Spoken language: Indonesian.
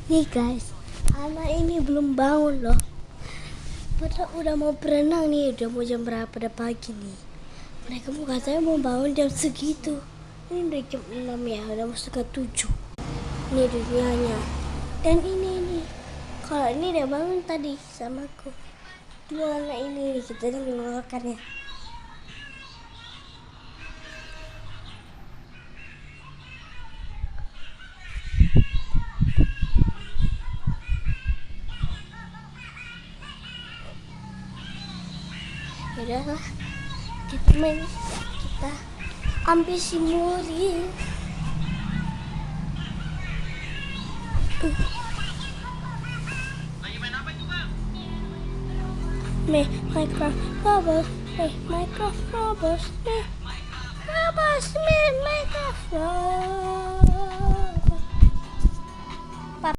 Nih guys, anak ini belum bangun loh. Padahal udah mau berenang nih, udah mau jam berapa, udah pagi nih. Mereka mau katanya mau bangun jam segitu. Ini udah jam 6 ya, udah mau setengah 7. Ini dunianya. Dan ini kalau ini udah bangun tadi sama aku. Dua anak ini kita udah mengeluarkannya. Yaudahlah, kita ambil si Muri. Lagi main apa itu, Bang? Minecraft Robbers, Minecraft Robbers, Minecraft Robbers.